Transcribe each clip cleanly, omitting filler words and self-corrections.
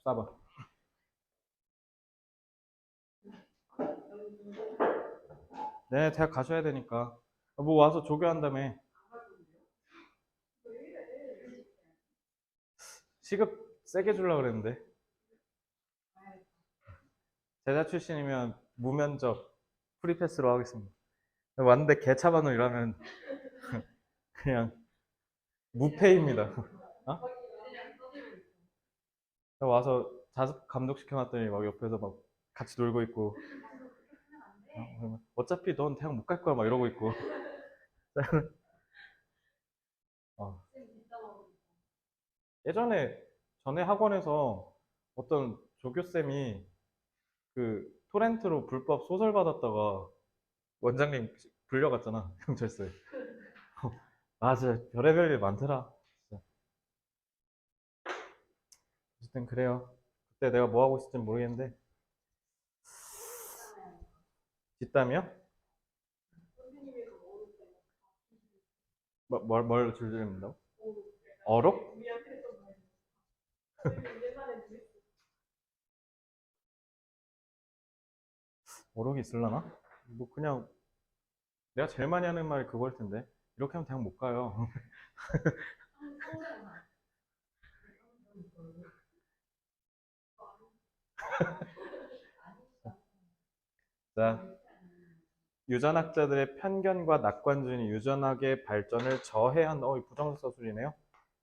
4번. 네, 대학 가셔야 되니까. 뭐 와서 조교한다며. 시급 세게 주려고 그랬는데. 제자 출신이면 무면접 프리패스로 하겠습니다. 왔는데 개차반으로 일하면 그냥 무페입니다. 어? 와서 자습 감독시켜놨더니 막 옆에서 막 같이 놀고 있고 어차피 넌 대학 못 갈 거야 막 이러고 있고 어. 예전에 전에 학원에서 어떤 조교쌤이 그 토렌트로 불법 소설 받았다가 원장님 불려갔잖아 경찰서에. 맞아, 별의별 일 많더라 진짜. 어쨌든 그래요. 그때 내가 뭐 하고 있을지 모르겠는데. 뒷담이요? 뭘 줄드립니다. 어록? 어록이 있을라나? 뭐 그냥 내가 제일 많이 하는 말이 그거일 텐데. 이렇게 하면 대학 못 가요. 자, 유전학자들의 편견과 낙관주의는 유전학의 발전을 저해한, 부정적 서술이네요.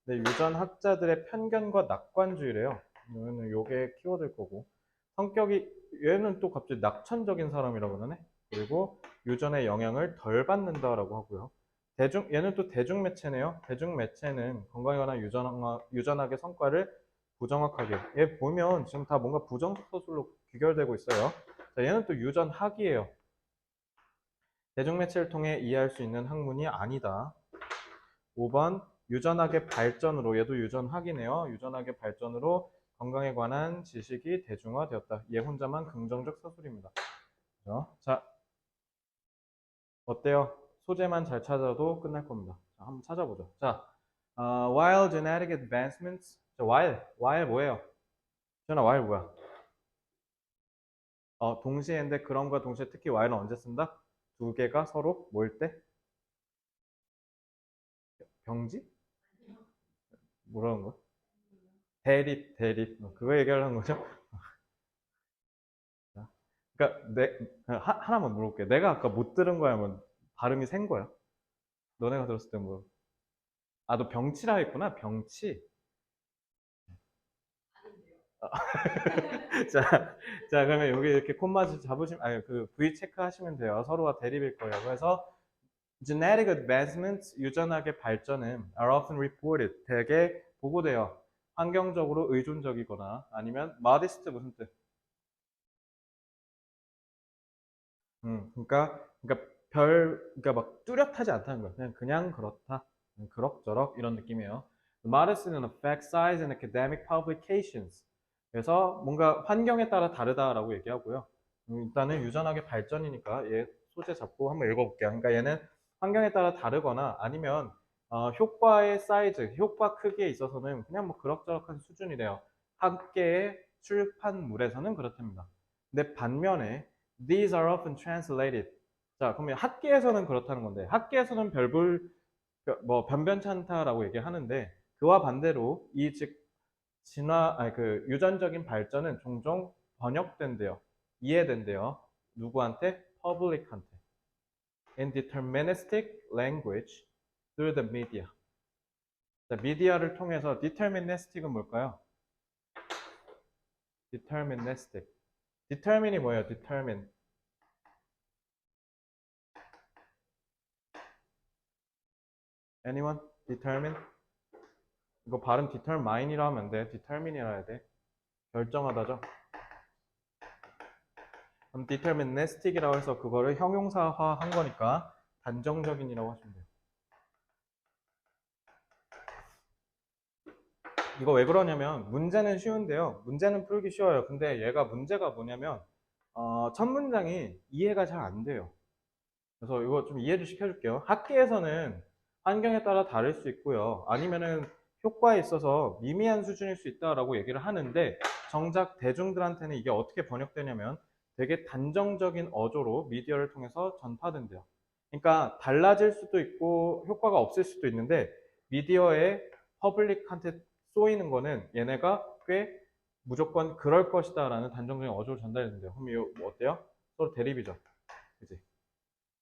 네, 유전학자들의 편견과 낙관주의래요. 얘는 요게 키워드일 거고. 성격이, 얘는 또 갑자기 낙천적인 사람이라고 하네. 그리고 유전의 영향을 덜 받는다라고 하고요. 얘는 또 대중매체네요. 대중매체는 건강에 관한 유전학의 성과를 부정확하게. 얘 보면 지금 다 뭔가 부정적 서술로 귀결되고 있어요. 자, 얘는 또 유전학이에요. 대중매체를 통해 이해할 수 있는 학문이 아니다. 5번 유전학의 발전으로, 얘도 유전학이네요. 유전학의 발전으로 건강에 관한 지식이 대중화되었다. 얘 혼자만 긍정적 서술입니다. 그죠? 자, 어때요? 소재만 잘 찾아도 끝날 겁니다. 자, 한번 찾아보죠. 자, while genetic advancements, 자, while 뭐예요? 전화 while 뭐야? 동시에인데 그럼과 동시에 특히 while은 언제 쓴다? 두 개가 서로 모일 때? 병지? 뭐라는 거야? 대립. 그거 얘기하려는 거죠? 그러니까 하나만 물어볼게. 내가 아까 못 들은 거야, 뭐 발음이 센 거야? 너네가 들었을 때 뭐? 아, 너 병치라 했구나. 병치. 자, 자, 그러면 여기 이렇게 콤마 잡으시면, 아니, 그 V 체크하시면 돼요. 서로가 대립일 거예요. 그래서 genetic advancements, 유전학의 발전은 are often reported, 대개 보고돼요. 환경적으로 의존적이거나 아니면 modest 무슨 뜻? 그러니까 막 뚜렷하지 않다는 거예요. 그냥 그렇다. 그럭저럭 이런 느낌이에요. Modest는 affect size and academic publications. 그래서 뭔가 환경에 따라 다르다라고 얘기하고요. 일단은 유전학의 발전이니까 얘 소재 잡고 한번 읽어볼게요. 그러니까 얘는 환경에 따라 다르거나 아니면 효과의 사이즈, 효과 크기에 있어서는 그냥 뭐 그럭저럭한 수준이래요. 학계의 출판물에서는 그렇답니다. 근데 반면에 These are often translated. 자, 그러면 학계에서는 그렇다는 건데, 학계에서는 뭐 변변찮다라고 얘기하는데, 그와 반대로 이 즉 유전적인 발전은 종종 번역된대요. 이해된대요. 누구한테? Public한테. In deterministic language through the media. 자, 미디어를 통해서 deterministic은 뭘까요? deterministic. determine이 뭐예요? determine. Anyone? determine? 이거 발음 determine이라 하면 안 돼. determine이라 해야 돼. 결정하다죠. 그럼 deterministic이라고 해서 그거를 형용사화 한 거니까 단정적인이라고 하시면 돼요. 이거 왜 그러냐면 문제는 쉬운데요. 문제는 풀기 쉬워요. 근데 얘가 문제가 뭐냐면 첫 문장이 이해가 잘 안 돼요. 그래서 이거 좀 이해를 시켜줄게요. 학계에서는 환경에 따라 다를 수 있고요. 아니면은 효과에 있어서 미미한 수준일 수 있다라고 얘기를 하는데 정작 대중들한테는 이게 어떻게 번역되냐면 되게 단정적인 어조로 미디어를 통해서 전파된대요. 그러니까 달라질 수도 있고 효과가 없을 수도 있는데 미디어에 퍼블릭한테 쏘이는 거는 얘네가 꽤 무조건 그럴 것이다라는 단정적인 어조로 전달된대요. 그럼 이거 뭐 어때요? 서로 대립이죠. 그지?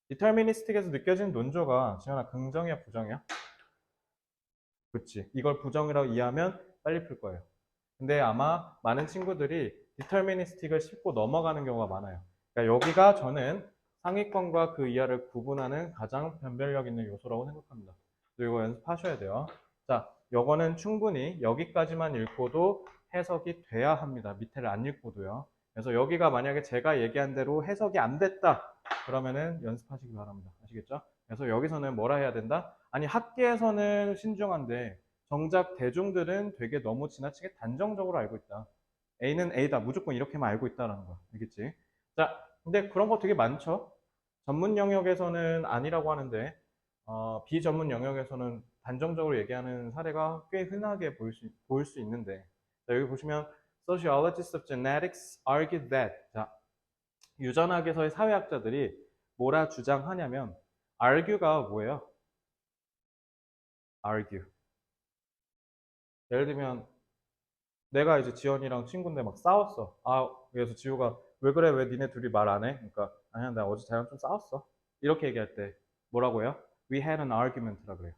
디터미니스틱에서 느껴지는 논조가 지현아 긍정이야 부정이야? 그치. 이걸 부정이라고 이해하면 빨리 풀 거예요. 근데 아마 많은 친구들이 디터미니스틱을 짚고 넘어가는 경우가 많아요. 그러니까 여기가 저는 상위권과 그 이하를 구분하는 가장 변별력 있는 요소라고 생각합니다. 그리고 이거 연습하셔야 돼요. 자, 요거는 충분히 여기까지만 읽고도 해석이 돼야 합니다. 밑에를 안 읽고도요. 그래서 여기가 만약에 제가 얘기한 대로 해석이 안 됐다. 그러면은 연습하시기 바랍니다. 아시겠죠? 그래서 여기서는 뭐라 해야 된다? 아니, 학계에서는 신중한데 정작 대중들은 되게 너무 지나치게 단정적으로 알고 있다. A는 A다. 무조건 이렇게만 알고 있다라는 거야. 알겠지? 자, 근데 그런 거 되게 많죠? 전문 영역에서는 아니라고 하는데, 비전문 영역에서는 단정적으로 얘기하는 사례가 꽤 흔하게 보일 수 있는데, 자, 여기 보시면, Sociologists of Genetics argue that, 자, 유전학에서의 사회학자들이 뭐라 주장하냐면, argue가 뭐예요? argue. 예를 들면, 내가 이제 지연이랑 친구인데 막 싸웠어. 그래서 지우가 왜 그래? 왜 니네 둘이 말 안 해? 그러니까 아니야, 나 어제 쟤랑 좀 싸웠어. 이렇게 얘기할 때 뭐라고 해요? We had an argument라 그래요.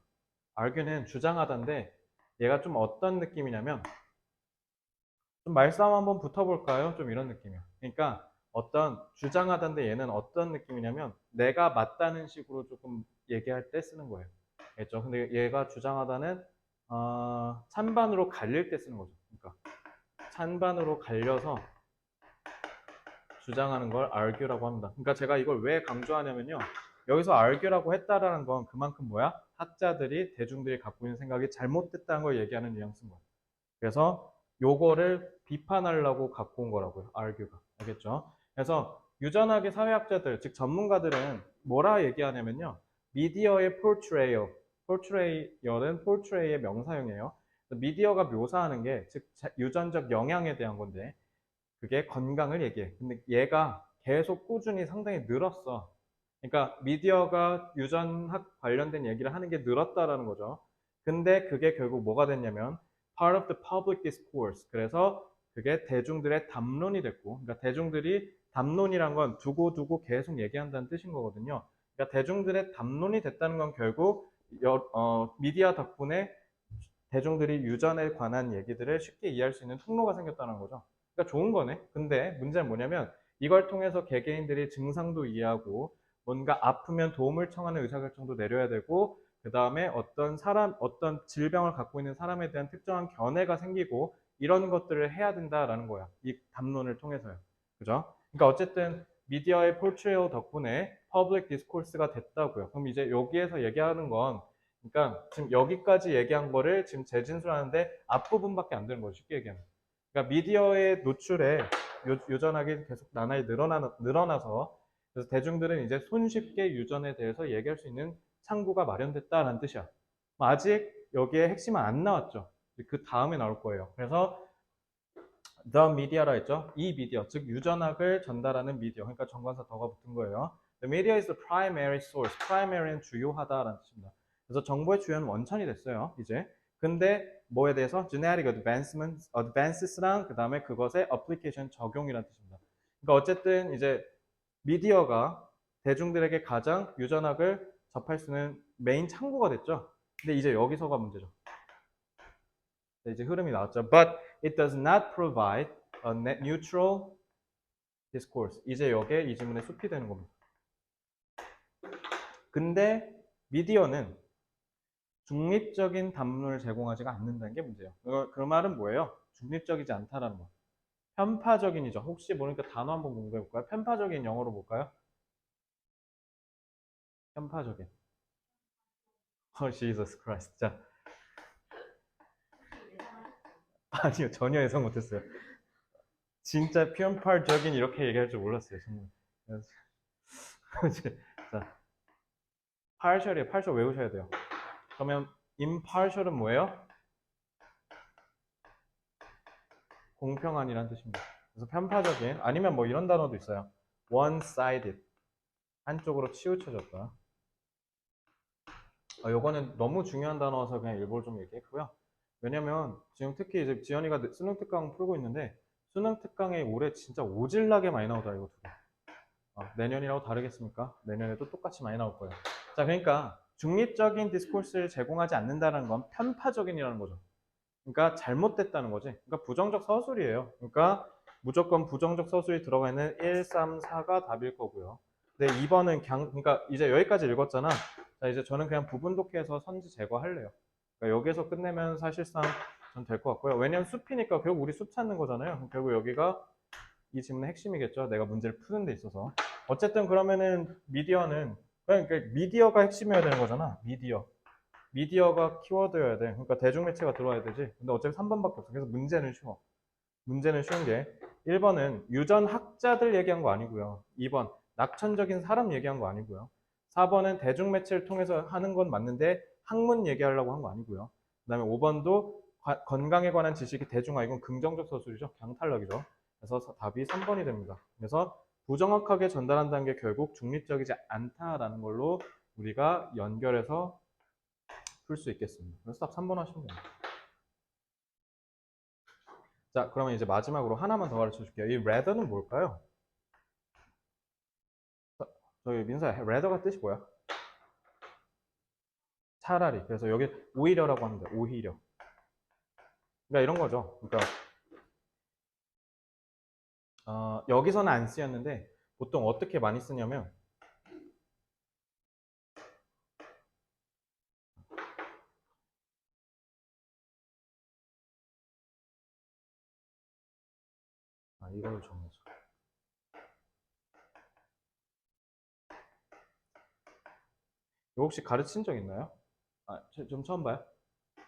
argue는 주장하다인데 얘가 좀 어떤 느낌이냐면 좀 말싸움 한번 붙어볼까요? 좀 이런 느낌이야. 그러니까 어떤 주장하다인데 얘는 어떤 느낌이냐면 내가 맞다는 식으로 조금 얘기할 때 쓰는 거예요. 알겠죠? 근데 얘가 주장하다는 찬반으로 갈릴 때 쓰는 거죠. 그러니까 찬반으로 갈려서 주장하는 걸 argue라고 합니다. 그러니까 제가 이걸 왜 강조하냐면요. 여기서 argue라고 했다라는 건 그만큼 뭐야? 학자들이 대중들이 갖고 있는 생각이 잘못됐다는 걸 얘기하는 뉘앙스인 거예요. 그래서 요거를 비판하려고 갖고 온 거라고요. argue가. 알겠죠? 그래서 유전학의 사회학자들, 즉 전문가들은 뭐라 얘기하냐면요. 미디어의 portrayal은 portray의 명사형이에요. 미디어가 묘사하는 게, 즉 유전적 영향에 대한 건데 그게 건강을 얘기해. 근데 얘가 계속 꾸준히 상당히 늘었어. 그러니까 미디어가 유전학 관련된 얘기를 하는 게 늘었다라는 거죠. 근데 그게 결국 뭐가 됐냐면 part of the public discourse. 그래서 그게 대중들의 담론이 됐고, 그러니까 대중들이 담론이란 건 두고두고 계속 얘기한다는 뜻인 거거든요. 그러니까 대중들의 담론이 됐다는 건 결국 미디어 덕분에 대중들이 유전에 관한 얘기들을 쉽게 이해할 수 있는 통로가 생겼다는 거죠. 그러니까 좋은 거네. 근데 문제는 뭐냐면 이걸 통해서 개개인들이 증상도 이해하고 뭔가 아프면 도움을 청하는 의사결정도 내려야 되고 그 다음에 어떤 질병을 갖고 있는 사람에 대한 특정한 견해가 생기고 이런 것들을 해야 된다라는 거야. 이 담론을 통해서요. 그죠? 그러니까 어쨌든 미디어의 폴트레이어 덕분에 퍼블릭 디스코스가 됐다고요. 그럼 이제 여기에서 얘기하는 건 그러니까 지금 여기까지 얘기한 거를 지금 재진술하는데 앞부분밖에 안 되는 거죠. 쉽게 얘기하면. 그러니까 미디어의 노출에 유전학이 계속 나날이 늘어나서 그래서 대중들은 이제 손쉽게 유전에 대해서 얘기할 수 있는 창구가 마련됐다라는 뜻이야. 아직 여기에 핵심은 안 나왔죠. 그 다음에 나올 거예요. 그래서 the media라 했죠. 이 미디어, 즉 유전학을 전달하는 미디어. 그러니까 정관사 더가 붙은 거예요. The media is the primary source. primary는 주요하다라는 뜻입니다. 그래서 정보의 주요는 원천이 됐어요. 이제. 근데 뭐에 대해서 genetic advances랑 그 다음에 그것의 application 적용이라는 뜻입니다. 그러니까 어쨌든 이제 미디어가 대중들에게 가장 유전학을 접할 수 있는 메인 창구가 됐죠. 근데 이제 여기서가 문제죠. 이제 흐름이 나왔죠. But it does not provide a neutral discourse. 이제 여기에 이 질문에 숲이 되는 겁니다. 근데 미디어는 중립적인 담론을 제공하지가 않는다는 게 문제예요. 그 말은 뭐예요? 중립적이지 않다라는 거. 편파적인이죠. 혹시 모르니까 단어 한번 공부해 볼까요? 편파적인 영어로 볼까요? 편파적인. Jesus Christ. 자, 아니요, 전혀 예상 못했어요. 진짜 편파적인 이렇게 얘기할 줄 몰랐어요, 정말. 자, partial이에요. partial 외우셔야 돼요. 그러면 impartial은 뭐예요? 공평한이라는 뜻입니다. 그래서 편파적인, 아니면 뭐 이런 단어도 있어요. one-sided, 한쪽으로 치우쳐졌다. 요거는 너무 중요한 단어여서 그냥 일부러 좀 얘기했고요. 왜냐면 지금 특히 이제 지연이가 수능 특강 풀고 있는데 수능 특강에 올해 진짜 오질나게 많이 나오더라 이거 두 개. 내년이라고 다르겠습니까? 내년에도 똑같이 많이 나올 거예요. 자, 그러니까 중립적인 디스코스를 제공하지 않는다는 건 편파적인이라는 거죠. 그러니까 잘못됐다는 거지. 그러니까 부정적 서술이에요. 그러니까 무조건 부정적 서술이 들어가 있는 1, 3, 4가 답일 거고요. 근데 2번은 그러니까 이제 여기까지 읽었잖아. 자, 이제 저는 그냥 부분 독해에서 선지 제거할래요. 그러니까 여기서 끝내면 사실상 전 될 것 같고요. 왜냐면 숲이니까 결국 우리 숲 찾는 거잖아요. 결국 여기가 이 질문의 핵심이겠죠. 내가 문제를 푸는 데 있어서. 어쨌든 그러면은 미디어는 그러니까 미디어가 핵심이어야 되는 거잖아. 미디어가 키워드여야 돼. 그러니까 대중매체가 들어와야 되지. 근데 어차피 3번밖에 없어. 그래서 문제는 쉬워. 문제는 쉬운 게 1번은 유전학자들 얘기한 거 아니고요. 2번 낙천적인 사람 얘기한 거 아니고요. 4번은 대중매체를 통해서 하는 건 맞는데 학문 얘기하려고 한 거 아니고요. 그 다음에 5번도 건강에 관한 지식이 대중화. 이건 긍정적 서술이죠. 강탈락이죠. 그래서 답이 3번이 됩니다. 그래서 부정확하게 전달한다는 게 결국 중립적이지 않다라는 걸로 우리가 연결해서 풀 수 있겠습니다. 그래서 답 3번 하시면 됩니다. 자, 그러면 이제 마지막으로 하나만 더 가르쳐 줄게요. 이 rather는 뭘까요? 저기 민서야, rather가 뜻이 뭐야? 차라리. 그래서 여기 오히려라고 합니다. 오히려. 그러니까 이런 거죠. 그러니까 여기서는 안 쓰였는데 보통 어떻게 많이 쓰냐면 이걸 정해서 이거 혹시 가르친 적 있나요? 좀 처음 봐요.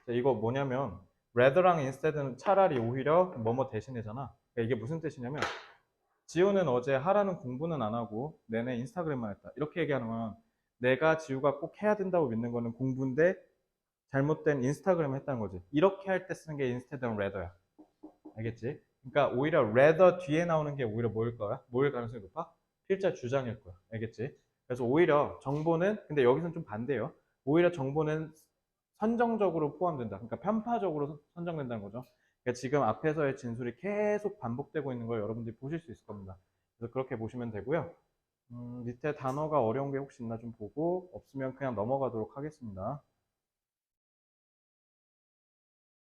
자, 이거 뭐냐면 rather랑 instead는 차라리 오히려 뭐뭐 대신이잖아. 그러니까 이게 무슨 뜻이냐면 지우는 어제 하라는 공부는 안 하고 내내 인스타그램만 했다. 이렇게 얘기하는 건 내가 지우가 꼭 해야 된다고 믿는 거는 공부인데 잘못된 인스타그램을 했다는 거지. 이렇게 할 때 쓰는 게 instead and rather야. 알겠지? 그러니까 오히려 rather 뒤에 나오는 게 오히려 뭐일 거야? 뭐일 가능성이 높아? 필자 주장일 거야. 알겠지? 그래서 오히려 정보는 근데 여기서는 좀 반대예요. 오히려 정보는 선정적으로 포함된다. 그러니까 편파적으로 선정된다는 거죠. 그러니까 지금 앞에서의 진술이 계속 반복되고 있는 걸 여러분들이 보실 수 있을 겁니다. 그래서 그렇게 보시면 되고요. 밑에 단어가 어려운 게 혹시 있나 좀 보고 없으면 그냥 넘어가도록 하겠습니다.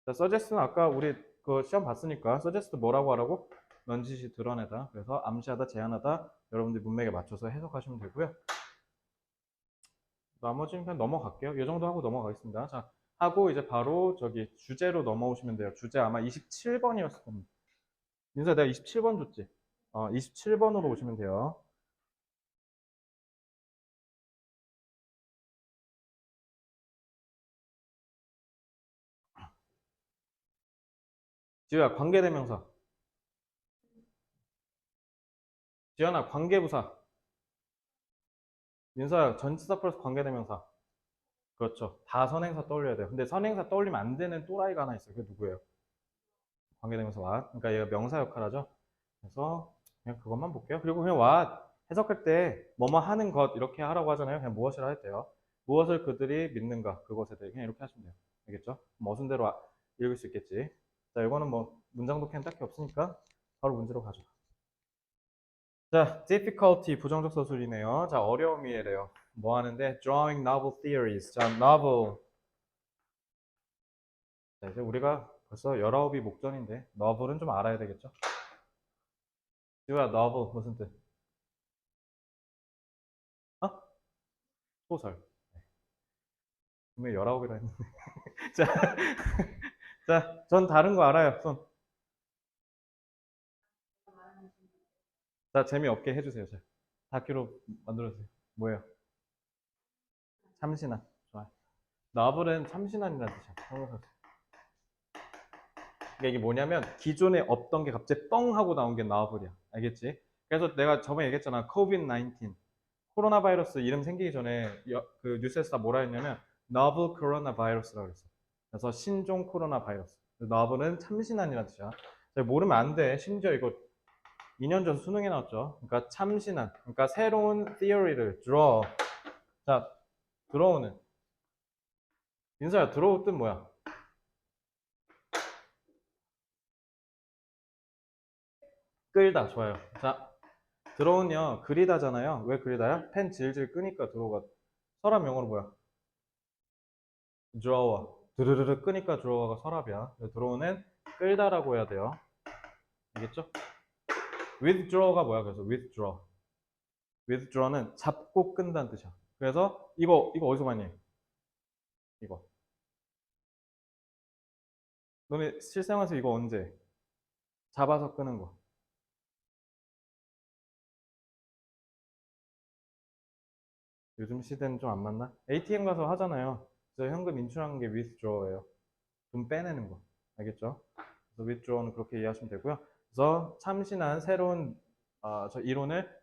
자, suggest는 아까 우리 그 시험 봤으니까 suggest 뭐라고 하라고? 넌지시 드러내다. 그래서 암시하다, 제안하다. 여러분들 문맥에 맞춰서 해석하시면 되고요. 나머지는 그냥 넘어갈게요. 이 정도 하고 넘어가겠습니다. 자, 하고 이제 바로 저기 주제로 넘어오시면 돼요. 주제 아마 27번이었을 겁니다. 민서 내가 27번 줬지? 27번으로 오시면 돼요. 지우야, 관계대명사. 지연아, 관계부사. 민서야, 전치사 플러스 관계대명사. 그렇죠. 다 선행사 떠올려야 돼요. 근데 선행사 떠올리면 안 되는 또라이가 하나 있어요. 그게 누구예요? 관계대명사 what. 그러니까 얘가 명사 역할하죠. 그래서 그냥 그것만 볼게요. 그리고 그냥 what 해석할 때 뭐뭐 하는 것 이렇게 하라고 하잖아요. 그냥 무엇이라 할 때요. 무엇을 그들이 믿는가 그것에 대해 그냥 이렇게 하시면 돼요. 알겠죠? 멋은 대로 읽을 수 있겠지. 자, 이거는 뭐 문장 독해는 딱히 없으니까 바로 문제로 가죠. 자, difficulty 부정적 서술이네요. 자, 어려움이래요. 뭐 하는데 drawing novel theories. 자, novel. 자, 이제 우리가 벌써 19이 목전인데 novel은 좀 알아야 되겠죠? 지우야, novel 무슨 뜻? 어? 소설. 분명히 19이라 했는데. 자, 자, 전 다른 거 알아요. 손. 자, 재미없게 해주세요. 자, 다큐로 만들어주세요. 뭐예요? 참신한. 좋아요. 너블은 참신한이라는 뜻이야. 성경사. 그러니까 이게 뭐냐면 기존에 없던 게 갑자기 뻥 하고 나온 게 너블이야. 알겠지? 그래서 내가 저번에 얘기했잖아. COVID-19. 코로나 바이러스 이름 생기기 전에 그 뉴스에서 다 뭐라 했냐면 novel 코로나 바이러스라고 그랬어. 그래서 신종 코로나 바이러스. 너블은 참신한이라는 뜻이야. 모르면 안 돼. 심지어 이거 2년 전 수능에 나왔죠. 그러니까 참신한, 그러니까 새로운 theory를 draw. 자, draw는 인사야, draw 뜻 뭐야? 끌다. 좋아요. 자, draw는요 그리다잖아요. 왜 그리다야? 펜 질질 끄니까 draw가. 서랍 영어로 뭐야? drawer. 드르르르 끄니까 drawer가 서랍이야. draw는 끌다라고 해야 돼요. 알겠죠? withdraw가 뭐야? 그래서 withdraw. withdraw는 잡고 끈다는 뜻이야. 그래서 이거 어디서 많이 해? 이거. 너네 실생활에서 이거 언제 해? 잡아서 끄는 거. 요즘 시대는 좀 안 맞나? ATM 가서 하잖아요. 그래서 현금 인출하는 게 withdraw예요. 돈 빼내는 거. 알겠죠? 그래서 withdraw는 그렇게 이해하시면 되고요. 그래서 참신한 새로운 저 이론을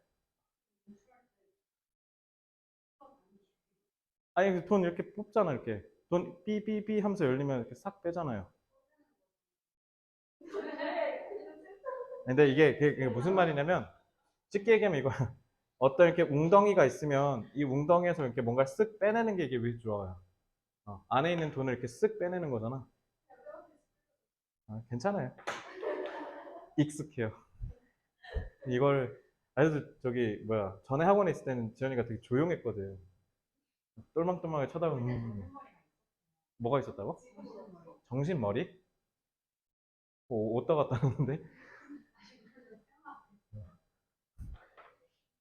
아니 돈 이렇게 뽑잖아 이렇게 돈 삐삐삐 하면서 열리면 이렇게 싹 빼잖아요. 근데 이게 무슨 말이냐면 쉽게 얘기하면 이거 어떤 이렇게 웅덩이가 있으면 이 웅덩이에서 이렇게 뭔가 쓱 빼내는 게 이게 withdraw야. 안에 있는 돈을 이렇게 쓱 빼내는 거잖아. 괜찮아요. 익숙해요. 이걸 아주 저기 뭐야 전에 학원에 있을 때는 지연이가 되게 조용했거든. 똘망똘망하게 쳐다보면 뭐가 있었다고? 정신머리? 옷다 갔다 오는데?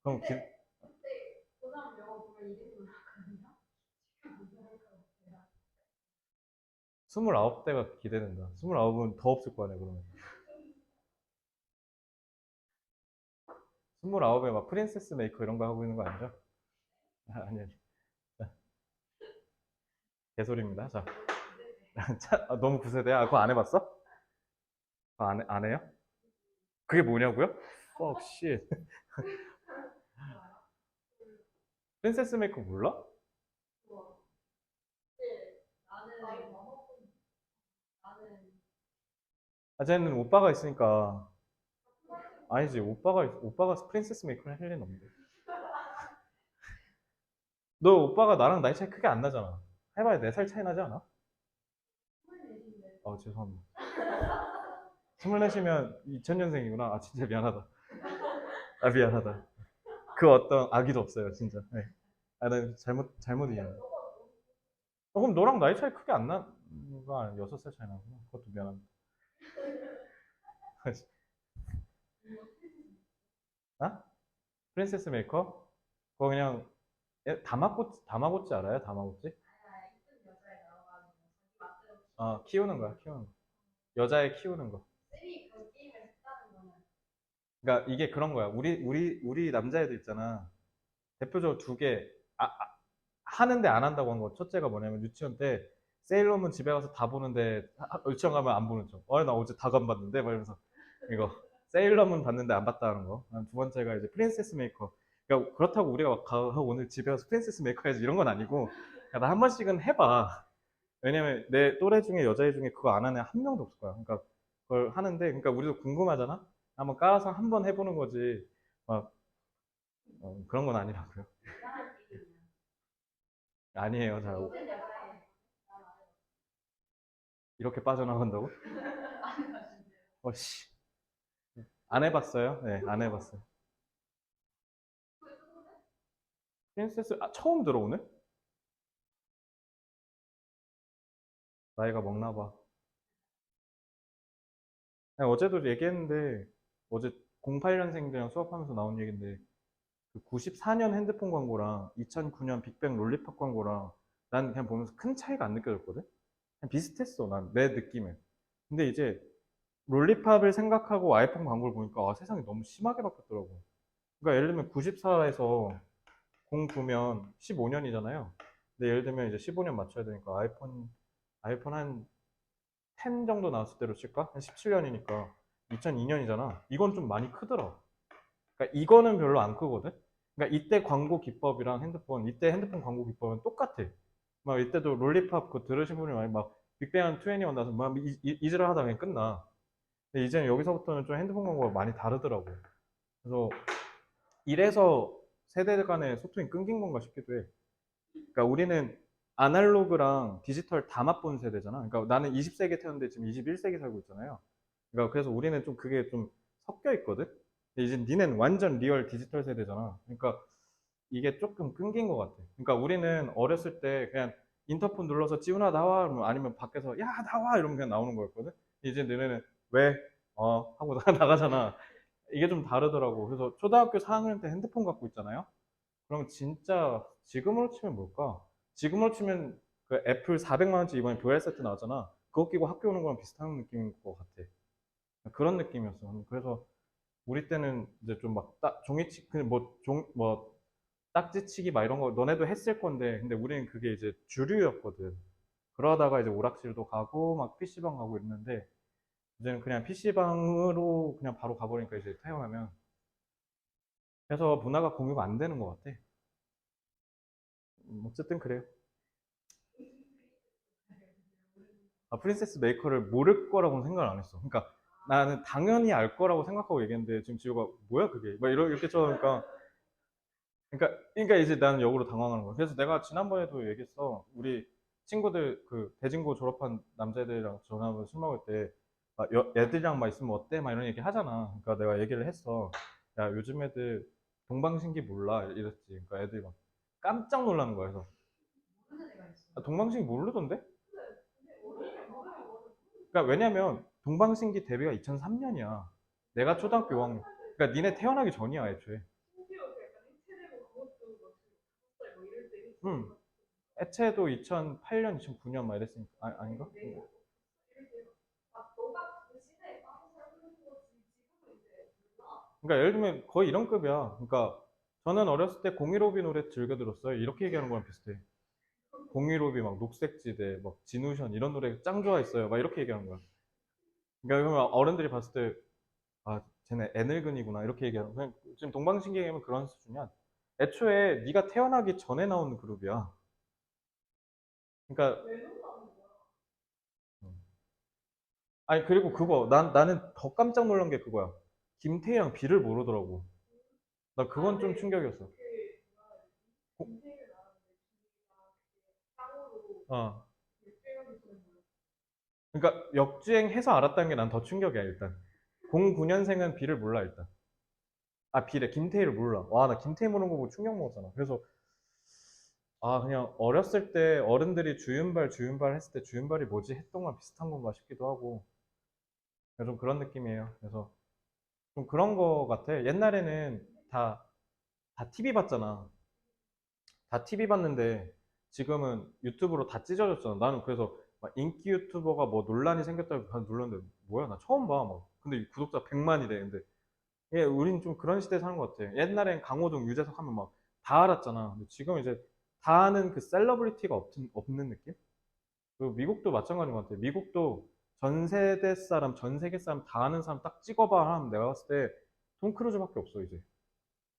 그럼 29대가 기대된다. 29은 더 없을 거 아니야 그러면. 29에 막 프린세스 메이커 이런 거 하고 있는 거 아니죠? 아니 개소리입니다. 자, 너무 구세대야. 그거 안 해봤어? 안 해요? 그게 뭐냐고요? Fuck shit. 프린세스 메이커 몰라? 쟤는 오빠가 있으니까. 아니지, 오빠가 프린세스 메이커를 할 리는 없는데. 너 오빠가 나랑 나이 차이 크게 안 나잖아. 해봐야 4살 차이 나지 않아? 죄송합니다. 24이면 2000년생이구나. 진짜 미안하다. 미안하다. 그 어떤 악의도 없어요, 진짜. 네. 나 잘못 이해했네. 그럼 너랑 나이 차이 크게 안 나가 6살 차이 나구나. 그것도 미안합니다. 아? 프린세스 메이커? 그거 그냥 다마고치 알아요? 다마고치? 키우는 거야, 키우는 거. 여자애 키우는 거. 그러니까 이게 그런 거야. 우리 남자애들 있잖아. 대표적으로 두 개, 하는데 안 한다고 한 거. 첫째가 뭐냐면 유치원 때 세일러문 집에 가서 다 보는데 유치원 가면 안 보는 척. 나 어제 다 안 봤는데? 막 이러면서 이거 세일러문 봤는데 안 봤다 하는 거. 두 번째가 이제 프린세스 메이커. 그러니까 그렇다고 우리가 막 오늘 집에 가서 프린세스 메이커 해야지 이런 건 아니고 나 한 번씩은 해봐. 왜냐면 내 또래 중에 여자애 중에 그거 안 하는 애 한 명도 없을 거야. 그러니까 그걸 하는데 그러니까 우리도 궁금하잖아. 한번 깔아서 한번 해보는 거지. 막 그런 건 아니라고요. 아니에요. 자, 이렇게 빠져나간다고? 씨. 안 해봤어요? 네, 안 해봤어요. 프린세스, 처음 들어오네? 나이가 먹나 봐. 어제도 얘기했는데, 어제 08년생들이랑 수업하면서 나온 얘기인데, 그 94년 핸드폰 광고랑 2009년 빅뱅 롤리팝 광고랑 난 그냥 보면서 큰 차이가 안 느껴졌거든? 그냥 비슷했어, 난, 내 느낌에. 근데 이제 롤리팝을 생각하고 아이폰 광고를 보니까 세상이 너무 심하게 바뀌었더라고. 그러니까 예를 들면 94에서 09면 15년이잖아요. 근데 예를 들면 이제 15년 맞춰야 되니까 아이폰 한 10 정도 나왔을 때로 칠까? 한 17년이니까 2002년이잖아. 이건 좀 많이 크더라. 그러니까 이거는 별로 안 크거든. 그러니까 이때 광고 기법이랑 이때 핸드폰 광고 기법은 똑같아. 막 이때도 롤리팝 그 들으신 분이 많이 막 빅뱅 21 나서 막 이지랄 하다 그냥 끝나. 근데 이제는 여기서부터는 좀 핸드폰 광고가 많이 다르더라고. 그래서 이래서 세대 간의 소통이 끊긴 건가 싶기도 해. 그러니까 우리는 아날로그랑 디지털 다 맛본 세대잖아. 그러니까 나는 20세기 태어났는데 지금 21세기 살고 있잖아요. 그러니까 그래서 우리는 좀 그게 좀 섞여 있거든. 근데 이제 니는 완전 리얼 디지털 세대잖아. 그러니까 이게 조금 끊긴 것 같아. 그러니까 우리는 어렸을 때 그냥 인터폰 눌러서 지훈아 나와, 아니면 밖에서 야 나와 이러면 그냥 나오는 거였거든. 이제 너네는 왜? 하고 나가잖아. 이게 좀 다르더라고. 그래서 초등학교 4학년 때 핸드폰 갖고 있잖아요. 그럼 진짜 지금으로 치면 뭘까? 지금으로 치면 그 애플 400만 원치 이번에 듀얼 세트 나왔잖아. 그거 끼고 학교 오는 거랑 비슷한 느낌인 것 같아. 그런 느낌이었어. 그래서 우리 때는 이제 좀 막 종이치 그냥 뭐 딱지치기 막 이런 거 너네도 했을 건데 근데 우리는 그게 이제 주류였거든. 그러다가 이제 오락실도 가고 막 PC방 가고 있는데 이제는 그냥 PC방으로 그냥 바로 가버리니까 이제 태어나면 그래서 문화가 공유가 안 되는 것 같아. 어쨌든 그래요. 프린세스 메이커를 모를 거라고는 생각을 안 했어. 그러니까 나는 당연히 알 거라고 생각하고 얘기했는데 지금 지호가 뭐야 그게? 막 이렇게 쳐니까 그러니까 이제 나는 역으로 당황하는 거야. 그래서 내가 지난번에도 얘기했어. 우리 친구들 그 대진고 졸업한 남자애들이랑 전화하면 술 먹을 때 애들이랑 막 있으면 어때? 막 이런 얘기 하잖아. 그러니까 내가 얘기를 했어. 야 요즘 애들 동방신기 몰라 이랬지. 그러니까 애들이 막 깜짝 놀라는 거야. 그래서 동방신기 모르던데? 그러니까 왜냐면 동방신기 데뷔가 2003년이야. 내가 초등학교 5학년. 그러니까 니네 태어나기 전이야 애초에. 응. 애체도 2008년, 2009년 막 이랬으니까 아닌가? 그러니까 예를 들면 거의 이런 급이야. 그러니까 저는 어렸을 때 015B 노래 즐겨 들었어요. 이렇게 얘기하는 거랑 비슷해. 015B 막 녹색지대, 막 진우션 이런 노래 짱 좋아했어요. 막 이렇게 얘기하는 거야. 그러니까 그러면 어른들이 봤을 때 아, 쟤네 애늙은이구나 이렇게 얘기하는 거야. 지금 동방신기하면 그런 수준이야. 애초에 네가 태어나기 전에 나온 그룹이야. 그러니까 음. 아니 그리고 그거 나는 더 깜짝 놀란 게 그거야. 김태희랑 비를 모르더라고. 나 그건 좀 충격이었어. 고- 어. 그러니까 역주행해서 알았다는 게 난 더 충격이야 일단. 09년생은 비를 몰라 일단. 아 비래 김태희를 몰라. 와 나 김태희 모르는 거 보고 충격 먹었잖아. 그래서 아 그냥 어렸을 때 어른들이 주윤발 했을 때 주윤발이 뭐지 했던 거랑 비슷한 건가 싶기도 하고 좀 그런 느낌이에요. 그래서 좀 그런 거 같아. 옛날에는 다 TV 봤잖아. 다 TV 봤는데 지금은 유튜브로 다 찢어졌잖아. 나는 그래서 막 인기 유튜버가 뭐 논란이 생겼다고 눌렀는데 뭐야 나 처음 봐. 막 근데 구독자 100만이래. 근데 예, 우린 좀 그런 시대에 사는 것 같아. 옛날엔 강호동, 유재석 하면 막 다 알았잖아. 근데 지금 이제 다 아는 그 셀러브리티가 없는 느낌? 그리고 미국도 마찬가지인 것 같아. 미국도 전 세대 사람, 전 세계 사람 다 아는 사람 딱 찍어봐 하면 내가 봤을 때 톰 크루즈밖에 없어 이제.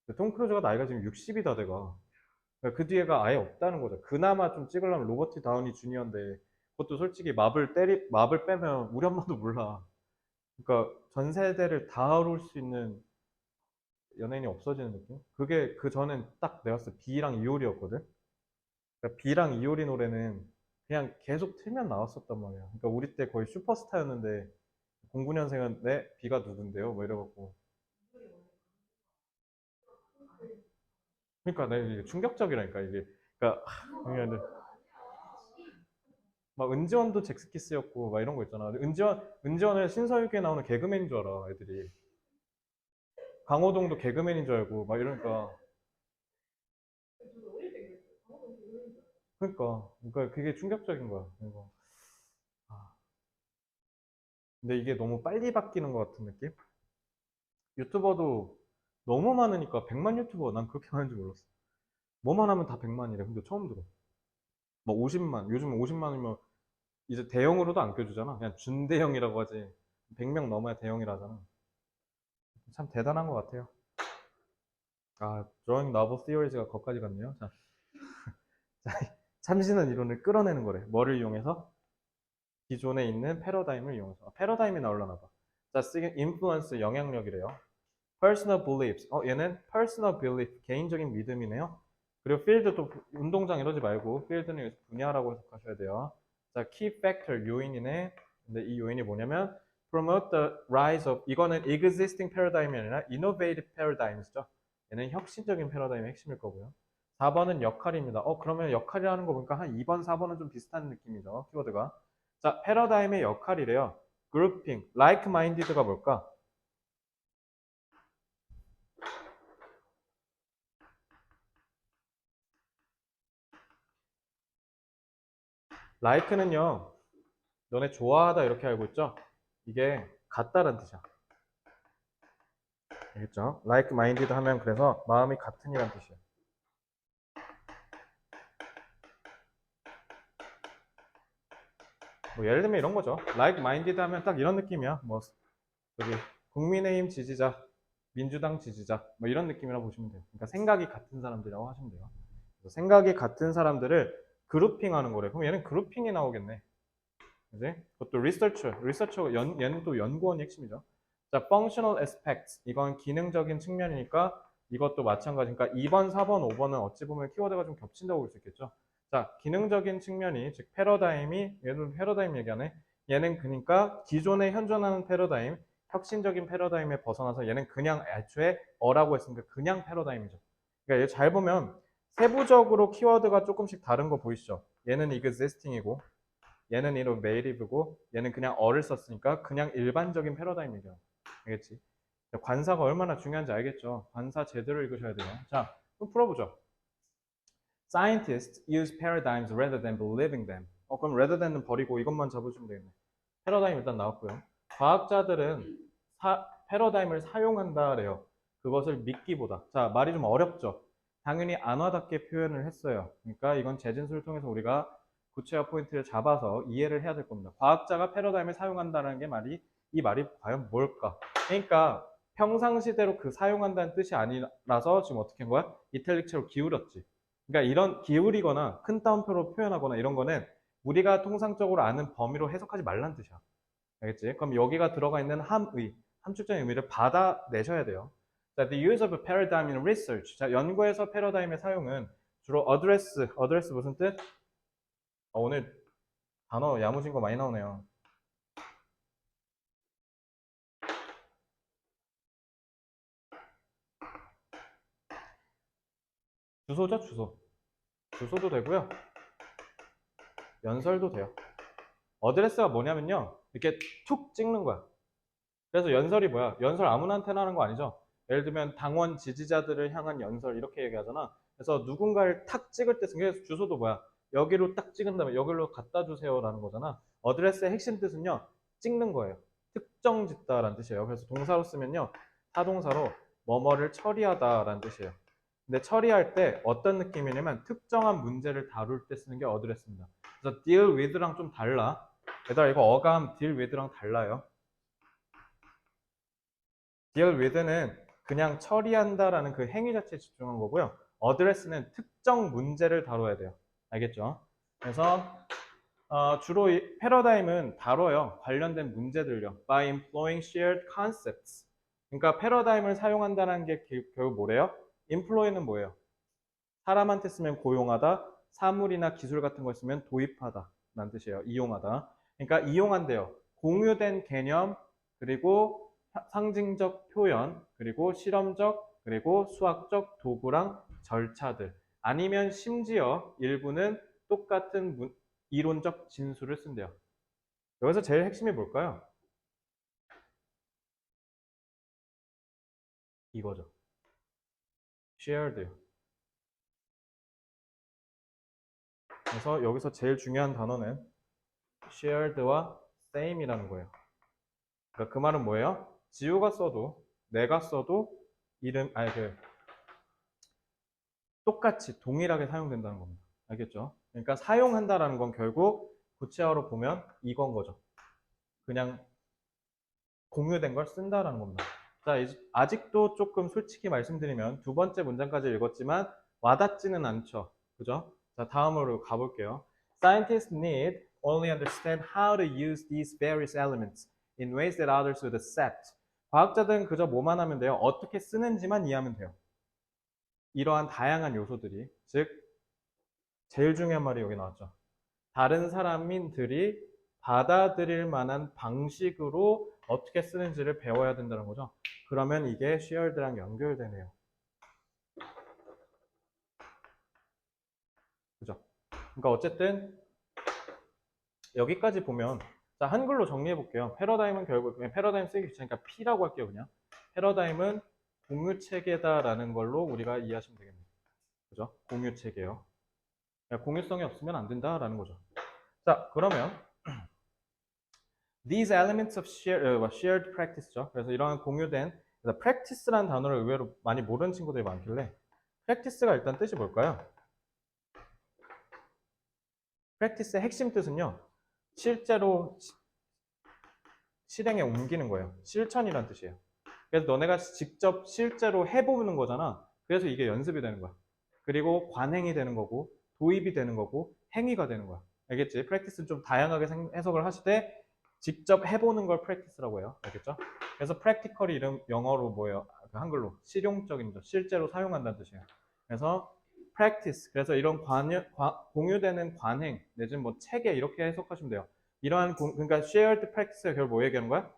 근데 톰 크루즈가 나이가 지금 60이 다 돼가. 그러니까 그 뒤에가 아예 없다는 거죠. 그나마 좀 찍으려면 로버트 다우니 주니어인데 그것도 솔직히 마블 빼면 우리 엄마도 몰라. 그러니까 전 세대를 다 아울 수 있는 연예인이 없어지는 느낌? 그게 그 전엔 딱 내가 봤을 때 비랑 이효리였거든? 그러니까 비랑 이효리 노래는 그냥 계속 틀면 나왔었단 말이야. 그러니까 우리 때 거의 슈퍼스타였는데 09년생은 네? 비가 누군데요? 뭐 이래갖고. 그러니까 내가 이게 충격적이라니까 이게. 그러니까 그냥 막 은지원도 잭스키스였고 막 이런 거 있잖아. 은지원을 신서유기에 나오는 개그맨인 줄 알아 애들이. 강호동도 개그맨인 줄 알고 막 이러니까. 그러니까 그게 충격적인 거야. 그리고 아, 근데 이게 너무 빨리 바뀌는 것 같은 느낌? 유튜버도 너무 많으니까 100만 유튜버 난 그렇게 많은지 몰랐어. 뭐만 하면 다 100만이래. 근데 처음 들어. 뭐 50만. 요즘 50만이면 이제 대형으로도 안 껴주잖아. 그냥 준대형이라고 하지. 100명 넘어야 대형이라 하잖아. 참 대단한 것 같아요. 아, drawing novel theories가 거기까지 갔네요. 자, 참신한 이론을 끌어내는 거래. 뭐를 이용해서? 기존에 있는 패러다임을 이용해서. 패러다임이 나올라나 봐. 자, influence 영향력이래요. personal beliefs. 얘는 personal belief, 개인적인 믿음이네요. 그리고 field도 운동장 이러지 말고 field는 분야라고 해석하셔야 돼요. 자, key factor 요인이네. 근데 이 요인이 뭐냐면 promote the rise of 이거는 existing paradigm이 아니라 innovative paradigms죠. 얘는 혁신적인 패러다임의 핵심일 거고요. 4번은 역할입니다. 그러면 역할이라는 거 보니까 한 2번, 4번은 좀 비슷한 느낌이죠. 키워드가. 자, 패러다임의 역할이래요. grouping, like-minded가 뭘까? like는요, 너네 좋아하다 이렇게 알고 있죠? 이게 같다라는 뜻이야. 알겠죠? like-minded 하면 그래서 마음이 같은이라는 뜻이에요. 뭐 예를 들면 이런 거죠. like-minded 하면 딱 이런 느낌이야. 뭐 저기 국민의힘 지지자, 민주당 지지자, 뭐 이런 느낌이라고 보시면 돼요. 그러니까 생각이 같은 사람들이라고 하시면 돼요. 그래서 생각이 같은 사람들을 그룹핑하는 거래. 그럼 얘는 그룹핑이 나오겠네. 그지? 그것도 리서처, 얘는 또 연구원이 핵심이죠. 자, functional aspects. 이건 기능적인 측면이니까 이것도 마찬가지니까 2번, 4번, 5번은 어찌 보면 키워드가 좀 겹친다고 볼 수 있겠죠. 자, 기능적인 측면이, 즉 패러다임이, 얘는 패러다임 얘기하네. 얘는 그러니까 기존에 현존하는 패러다임, 혁신적인 패러다임에 벗어나서 얘는 그냥 애초에 어라고 했으니까 그냥 패러다임이죠. 그러니까 얘 잘 보면 세부적으로 키워드가 조금씩 다른 거 보이시죠? 얘는 existing이고 얘는 innovative고 얘는 그냥 어를 썼으니까 그냥 일반적인 패러다임이죠. 알겠지? 관사가 얼마나 중요한지 알겠죠? 관사 제대로 읽으셔야 돼요. 자, 또 풀어보죠. Scientists use paradigms rather than believing them. 그럼 rather than은 버리고 이것만 잡으시면 되겠네. 패러다임 일단 나왔고요. 과학자들은 패러다임을 사용한다래요. 그것을 믿기보다. 자, 말이 좀 어렵죠? 당연히 안와닿게 표현을 했어요. 그러니까 이건 재진술을 통해서 우리가 구체화 포인트를 잡아서 이해를 해야 될 겁니다. 과학자가 패러다임을 사용한다는 게 이 말이 과연 뭘까? 그러니까 평상시대로 그 사용한다는 뜻이 아니라서 지금 어떻게 한 거야? 이탈릭체로 기울였지. 그러니까 이런 기울이거나 큰 따옴표로 표현하거나 이런 거는 우리가 통상적으로 아는 범위로 해석하지 말란 뜻이야. 알겠지? 그럼 여기가 들어가 있는 함축적인 의미를 받아내셔야 돼요. 자, the use of a paradigm in research. 자, 연구에서 패러다임의 사용은 주로 address 무슨 뜻? 오늘 단어 야무진 거 많이 나오네요. 주소죠, 주소. 주소도 되고요. 연설도 돼요. 어드레스가 뭐냐면요. 이렇게 툭 찍는 거야. 그래서 연설이 뭐야? 연설 아무나한테나 하는 거 아니죠? 예를 들면 당원 지지자들을 향한 연설 이렇게 얘기하잖아. 그래서 누군가를 탁 찍을 때 그래서 주소도 뭐야? 여기로 딱 찍은 다음에 여기로 갖다 주세요라는 거잖아. 어드레스의 핵심 뜻은요. 찍는 거예요. 특정 짓다라는 뜻이에요. 그래서 동사로 쓰면요. 타동사로 뭐뭐를 처리하다라는 뜻이에요. 근데 처리할 때 어떤 느낌이냐면 특정한 문제를 다룰 때 쓰는 게 어드레스입니다. 그래서 deal with랑 좀 달라. 얘들아 이거 어감 deal with랑 달라요. deal with는 그냥 처리한다라는 그 행위 자체에 집중한 거고요. address는 특정 문제를 다뤄야 돼요. 알겠죠? 그래서 주로 이 패러다임은 다뤄요. 관련된 문제들요. by employing shared concepts. 그러니까 패러다임을 사용한다는 게 결국 뭐래요? employ는 뭐예요? 사람한테 쓰면 고용하다, 사물이나 기술 같은 거 쓰면 도입하다 라는 뜻이에요. 이용하다. 그러니까 이용한대요. 공유된 개념, 그리고 상징적 표현, 그리고 실험적, 그리고 수학적 도구랑 절차들. 아니면 심지어 일부는 똑같은 이론적 진술을 쓴대요. 여기서 제일 핵심이 뭘까요? 이거죠. shared요. 그래서 여기서 제일 중요한 단어는 shared와 same이라는 거예요. 그러니까 그 말은 뭐예요? 지우가 써도 내가 써도 똑같이 동일하게 사용된다는 겁니다. 알겠죠? 그러니까 사용한다라는 건 결국 구체화로 보면 이건 거죠. 그냥 공유된 걸 쓴다라는 겁니다. 자, 아직도 조금 솔직히 말씀드리면 두 번째 문장까지 읽었지만 와닿지는 않죠. 그죠? 자, 다음으로 가볼게요. Scientists need only understand how to use these various elements. in ways that others would accept. 과학자들은 그저 뭐만 하면 돼요? 어떻게 쓰는지만 이해하면 돼요. 이러한 다양한 요소들이, 즉 제일 중요한 말이 여기 나왔죠. 다른 사람들이 받아들일 만한 방식으로 어떻게 쓰는지를 배워야 된다는 거죠. 그러면 이게 shared랑 연결되네요. 그죠? 그러니까 어쨌든 여기까지 보면, 자, 한글로 정리해 볼게요. 패러다임은 결국 그냥 패러다임 쓰기 귀찮으니까 P라고 할게요. 그냥 패러다임은 공유 체계다라는 걸로 우리가 이해하시면 되겠네요. 그죠? 공유 체계요. 공유성이 없으면 안 된다라는 거죠. 자, 그러면 these elements of shared practice죠. 그래서 이러한 공유된, 그래서 practice라는 단어를 의외로 많이 모르는 친구들이 많길래 practice가 일단 뜻이 뭘까요? practice의 핵심 뜻은요, 실제로 실행에 옮기는 거예요. 실천이란 뜻이에요. 그래서 너네가 직접 실제로 해보는 거잖아. 그래서 이게 연습이 되는 거야. 그리고 관행이 되는 거고, 도입이 되는 거고, 행위가 되는 거야. 알겠지? practice는 좀 다양하게 해석을 하시되 직접 해보는 걸 practice라고 해요. 알겠죠? 그래서 practical이 이름 영어로 뭐예요? 한글로 실용적인 거, 실제로 사용한다는 뜻이에요. 그래서 practice, 그래서 이런 공유되는 관행 내지는 뭐 체계 이렇게 해석하시면 돼요. 이러한 그러니까 shared practice가 결국 뭐 얘기하는 거야?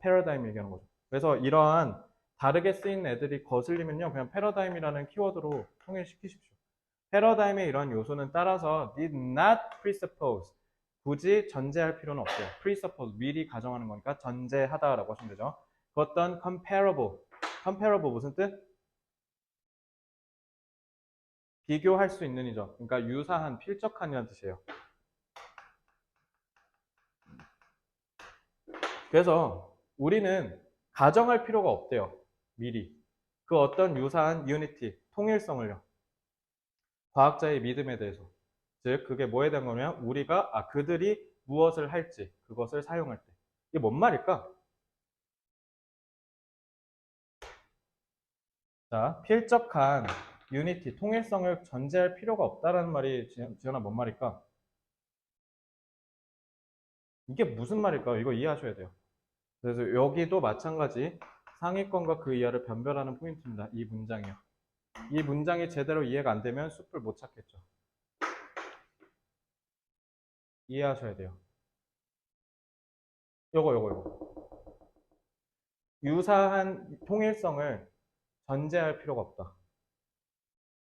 패러다임 얘기하는 거죠. 그래서 이러한 다르게 쓰인 애들이 거슬리면요, 그냥 패러다임이라는 키워드로 통일시키십시오. 패러다임의 이러한 요소는 따라서 did not presuppose, 굳이 전제할 필요는 없어요. presuppose, 미리 가정하는 거니까 전제하다라고 하시면 되죠. 그 어떤 comparable, comparable 무슨 뜻? 비교할 수 있는 이죠. 그러니까 유사한, 필적한이라는 뜻이에요. 그래서 우리는 가정할 필요가 없대요. 미리. 그 어떤 유사한 유니티, 통일성을요. 과학자의 믿음에 대해서. 즉 그게 뭐에 대한 거냐면 우리가 그들이 무엇을 할지 그것을 사용할 때. 이게 뭔 말일까? 자, 필적한 유니티, 통일성을 전제할 필요가 없다라는 말이 지연아 뭔 말일까? 이게 무슨 말일까? 이거 이해하셔야 돼요. 그래서 여기도 마찬가지 상위권과 그 이하를 변별하는 포인트입니다. 이 문장이요. 이 문장이 제대로 이해가 안 되면 숲을 못 찾겠죠. 이해하셔야 돼요. 요거. 유사한 통일성을 전제할 필요가 없다.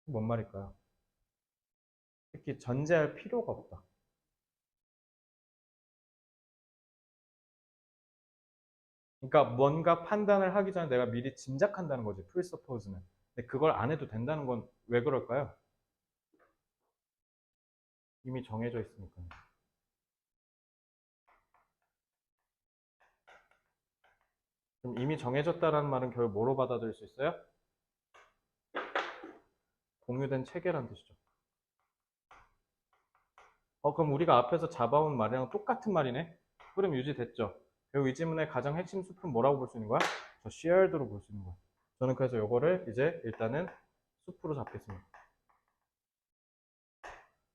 뭔 말일까요? 특히 전제할 필요가 없다. 그러니까 뭔가 판단을 하기 전에 내가 미리 짐작한다는 거지. presuppose는. 근데 그걸 안 해도 된다는 건 왜 그럴까요? 이미 정해져 있으니까요. 그럼 이미 정해졌다라는 말은 결국 뭐로 받아들일 수 있어요? 공유된 체계란 뜻이죠. 그럼 우리가 앞에서 잡아온 말이랑 똑같은 말이네? 흐름 유지됐죠? 그리고 이 질문의 가장 핵심 숲은 뭐라고 볼 수 있는 거야? 저 shared로 볼 수 있는 거야. 저는 그래서 요거를 이제 일단은 숲으로 잡겠습니다.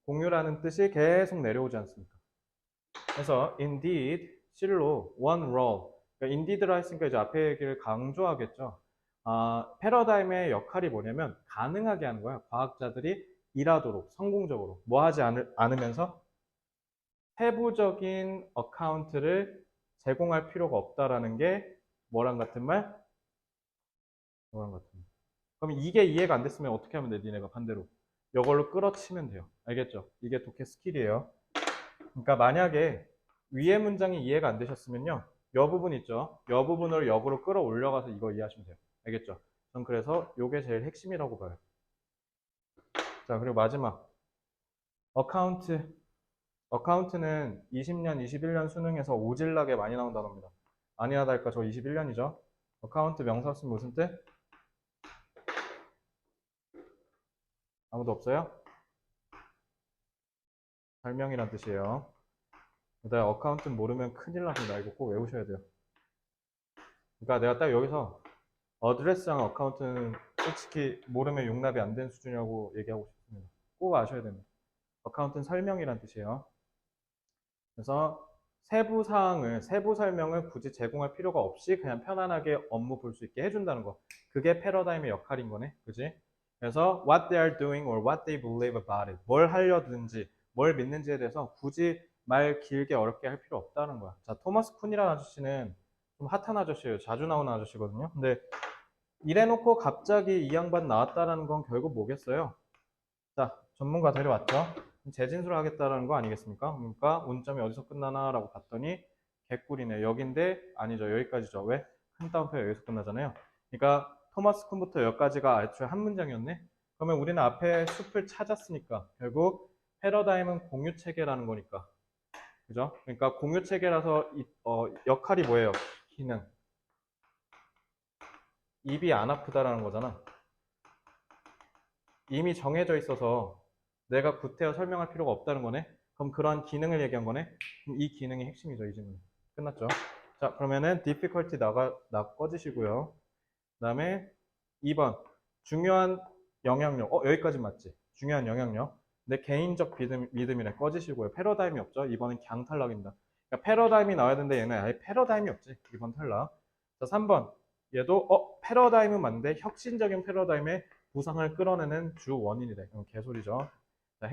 공유라는 뜻이 계속 내려오지 않습니까? 그래서 indeed, 실로 one role. 그러니까 indeed라 했으니까 이제 앞에 얘기를 강조하겠죠. 패러다임의 역할이 뭐냐면 가능하게 하는 거야. 과학자들이 일하도록 성공적으로 뭐 하지 않으면서 세부적인 어카운트를 제공할 필요가 없다라는 게 뭐랑 같은 말? 뭐랑 같은 말. 그럼 이게 이해가 안 됐으면 어떻게 하면 돼? 니네가 반대로 이걸로 끌어치면 돼요. 알겠죠? 이게 독해 스킬이에요. 그러니까 만약에 위의 문장이 이해가 안 되셨으면요. 여 부분 있죠? 여 부분을 역으로 끌어올려가서 이거 이해하시면 돼요. 알겠죠? 전 그래서 이게 제일 핵심이라고 봐요. 자, 그리고 마지막. 어카운트. 어카운트는 20년, 21년 수능에서 오질나게 많이 나온 단어입니다. 아니나 다를까 저 21년이죠. 어카운트 명사 쓰면 무슨 뜻? 아무도 없어요? 설명이란 뜻이에요. 일단 어카운트는 모르면 큰일 납니다. 이거 꼭 외우셔야 돼요. 그러니까 내가 딱 여기서 어드레스랑 어카운트는 솔직히 모르면 용납이 안 되는 수준이라고 얘기하고 싶습니다. 꼭 아셔야 됩니다. 어카운트는 설명이란 뜻이에요. 그래서 세부 사항을, 세부 설명을 굳이 제공할 필요가 없이 그냥 편안하게 업무 볼 수 있게 해준다는 거. 그게 패러다임의 역할인 거네. 그지? 그래서 what they are doing or what they believe about it. 뭘 하려든지, 뭘 믿는지에 대해서 굳이 말 길게 어렵게 할 필요 없다는 거야. 자, 토마스 쿤이라는 아저씨는 좀 핫한 아저씨예요. 자주 나오는 아저씨거든요. 근데 이래놓고 갑자기 이 양반 나왔다라는 건 결국 뭐겠어요? 자, 전문가 데려왔죠. 재진술 하겠다라는 거 아니겠습니까? 그러니까 운점이 어디서 끝나나라고 봤더니 개꿀이네. 여긴데 아니죠. 여기까지죠. 왜? 큰 따옴표 여기서 끝나잖아요. 그러니까 토마스 쿤부터 여기까지가 애초에 한 문장이었네. 그러면 우리는 앞에 숲을 찾았으니까 결국 패러다임은 공유 체계라는 거니까. 그죠? 그러니까 공유 체계라서 역할이 뭐예요? 기능. 입이 안 아프다라는 거잖아. 이미 정해져 있어서 내가 구태여 설명할 필요가 없다는 거네. 그럼 그런 기능을 얘기한 거네. 그럼 이 기능이 핵심이죠, 이 질문. 끝났죠? 자, 그러면은 difficulty 꺼지시고요. 그다음에 2번 중요한 영향력. 여기까지 맞지? 중요한 영향력. 내 개인적 믿음이네. 꺼지시고요. 패러다임이 없죠. 이번엔 강 탈락입니다. 그러니까 패러다임이 나와야 되는데 얘는 아예 패러다임이 없지. 이번 탈락. 자, 3번. 얘도 패러다임은 맞는데 혁신적인 패러다임의 부상을 끌어내는 주 원인이래. 그럼 개소리죠. 자,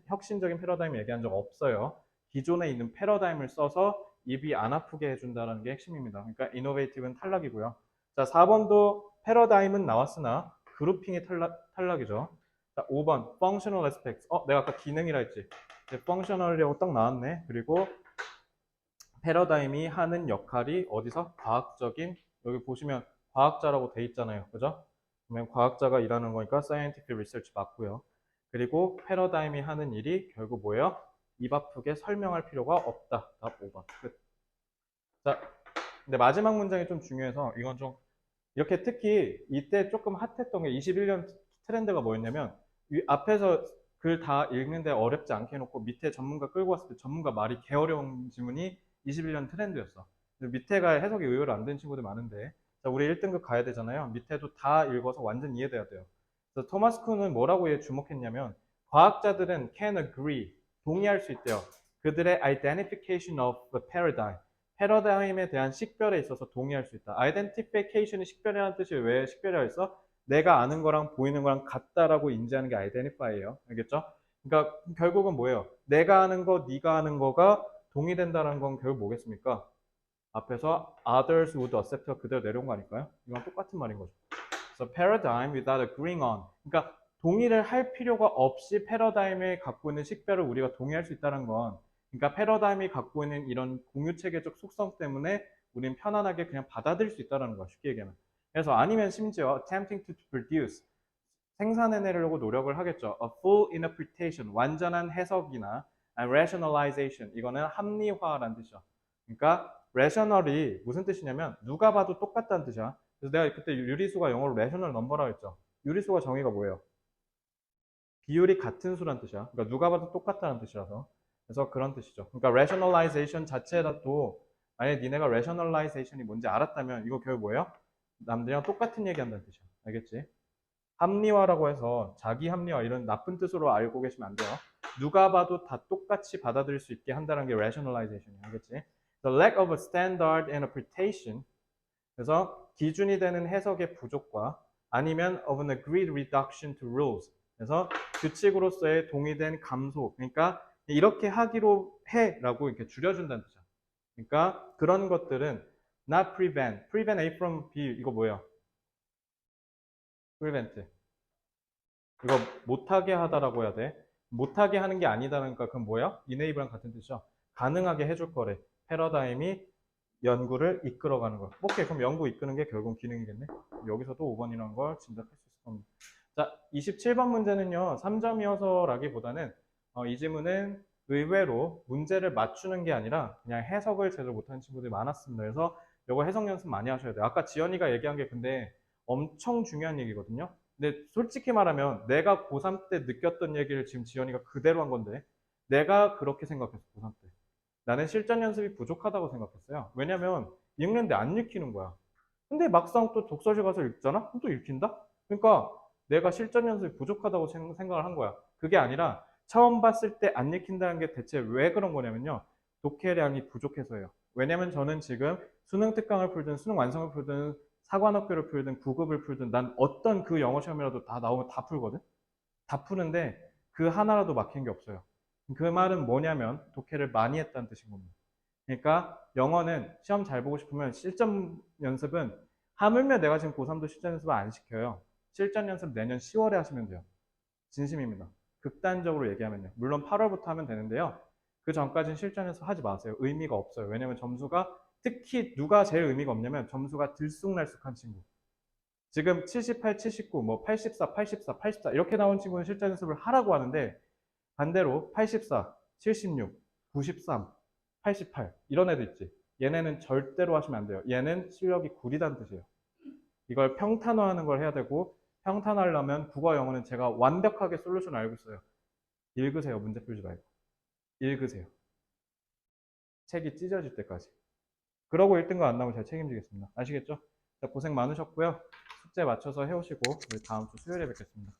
혁신적인 패러다임 얘기한 적 없어요. 기존에 있는 패러다임을 써서 입이 안 아프게 해준다는 게 핵심입니다. 그러니까 이노베이티브는 탈락이고요. 자, 4번도 패러다임은 나왔으나 그룹핑이 탈락이죠. 자, 5번 functional aspects. 내가 아까 기능이라 했지. functional이라고 딱 나왔네. 그리고 패러다임이 하는 역할이 어디서? 과학적인, 여기 보시면 과학자라고 돼 있잖아요. 그죠? 그러면 과학자가 일하는 거니까 scientific research 맞고요. 그리고 패러다임이 하는 일이 결국 뭐예요? 입 아프게 설명할 필요가 없다. 답 5번. 끝. 자, 근데 마지막 문장이 좀 중요해서 이건 좀 이렇게 특히 이때 조금 핫했던 게 21년 트렌드가 뭐였냐면 앞에서 글 다 읽는데 어렵지 않게 해놓고 밑에 전문가 끌고 왔을 때 전문가 말이 개어려운 질문이 21년 트렌드였어. 밑에가 해석이 의외로 안 된 친구들 많은데 자, 우리 1등급 가야 되잖아요. 밑에도 다 읽어서 완전 이해돼야 돼요. 그래서 토마스 쿤은 뭐라고 주목했냐면 과학자들은 can agree, 동의할 수 있대요. 그들의 identification of the paradigm, 패러다임에 대한 식별에 있어서 동의할 수 있다. identification이 식별이라는 뜻이 왜 식별이라고 했어? 내가 아는 거랑 보이는 거랑 같다라고 인지하는 게 identify예요. 알겠죠? 그러니까 결국은 뭐예요? 내가 아는 거, 네가 아는 거가 동의된다는 건 결국 뭐겠습니까? 앞에서 others would accept가 그대로 내려온 거 아닐까요? 이건 똑같은 말인 거죠. 그래서 paradigm without agreeing on. 그러니까 동의를 할 필요가 없이 패러다임에 갖고 있는 식별을 우리가 동의할 수 있다는 건 그러니까 패러다임이 갖고 있는 이런 공유체계적 속성 때문에 우리는 편안하게 그냥 받아들일 수 있다는 거야. 쉽게 얘기하면. 그래서 아니면 심지어 attempting to produce 생산해내려고 노력을 하겠죠. A full interpretation, 완전한 해석이나 rationalization, 이거는 합리화라는 뜻이야. 그러니까 rational이 무슨 뜻이냐면 누가 봐도 똑같다는 뜻이야. 그래서 내가 그때 유리수가 영어로 rational number라고 했죠. 유리수가 정의가 뭐예요? 비율이 같은 수란 뜻이야. 그러니까 누가 봐도 똑같다는 뜻이라서. 그래서 그런 뜻이죠. 그러니까 rationalization 자체라도 만약에 니네가 rationalization이 뭔지 알았다면 이거 결국 뭐예요? 남들이랑 똑같은 얘기한다는 뜻이야. 알겠지? 합리화라고 해서 자기 합리화 이런 나쁜 뜻으로 알고 계시면 안 돼요. 누가 봐도 다 똑같이 받아들일 수 있게 한다는 게 rationalization이야. 알겠지? The lack of a standard interpretation. 그래서 기준이 되는 해석의 부족과 아니면 of an agreed reduction to rules. 그래서 규칙으로서의 동의된 감소. 그러니까 이렇게 하기로 해라고 이렇게 줄여준다는 뜻이야. 그러니까 그런 것들은 not prevent. prevent A from B. 이거 뭐예요? prevent. 이거 못하게 하다라고 해야 돼. 못하게 하는 게 아니다니까 그건 뭐야? enable랑 같은 뜻이죠. 가능하게 해줄 거래. 패러다임이 연구를 이끌어가는 거. 오케이, 그럼 연구 이끄는 게 결국 기능이겠네. 여기서도 5번이라는 걸 짐작할 수 있을 겁니다. 자, 27번 문제는요. 3점이어서라기보다는 이 질문은 의외로 문제를 맞추는 게 아니라 그냥 해석을 제대로 못하는 친구들이 많았습니다. 그래서 이거 해석 연습 많이 하셔야 돼요. 아까 지연이가 얘기한 게 근데 엄청 중요한 얘기거든요. 근데 솔직히 말하면 내가 고3 때 느꼈던 얘기를 지금 지연이가 그대로 한 건데 내가 그렇게 생각했어, 고3 때. 나는 실전 연습이 부족하다고 생각했어요. 왜냐면 읽는데 안 읽히는 거야. 근데 막상 또 독서실 가서 읽잖아? 그럼 또 읽힌다? 그러니까 내가 실전 연습이 부족하다고 생각을 한 거야. 그게 아니라 처음 봤을 때 안 읽힌다는 게 대체 왜 그런 거냐면요. 독해량이 부족해서예요. 왜냐면 저는 지금 수능 특강을 풀든 수능 완성을 풀든 사관학교를 풀든 구급을 풀든 난 어떤 그 영어 시험이라도 다 나오면 다 풀거든. 다 푸는데 그 하나라도 막힌 게 없어요. 그 말은 뭐냐면 독해를 많이 했다는 뜻인 겁니다. 그러니까 영어는 시험 잘 보고 싶으면 실전 연습은 하물며 내가 지금 고3도 실전 연습을 안 시켜요. 실전 연습 내년 10월에 하시면 돼요. 진심입니다. 극단적으로 얘기하면요. 물론 8월부터 하면 되는데요. 그 전까지는 실전 연습 하지 마세요. 의미가 없어요. 왜냐면 점수가 특히 누가 제일 의미가 없냐면 점수가 들쑥날쑥한 친구. 지금 78, 79, 뭐 84, 84, 84 이렇게 나온 친구는 실전 연습을 하라고 하는데 반대로 84, 76, 93, 88 이런 애들 있지. 얘네는 절대로 하시면 안 돼요. 얘는 실력이 구리다는 뜻이에요. 이걸 평탄화하는 걸 해야 되고 평탄화하려면 국어 영어는 제가 완벽하게 솔루션 알고 있어요. 읽으세요. 문제 풀지 말고. 읽으세요. 책이 찢어질 때까지. 그러고 1등급 안 나오면 제가 책임지겠습니다. 아시겠죠? 자, 고생 많으셨고요. 숙제 맞춰서 해오시고 우리 다음 주 수요일에 뵙겠습니다.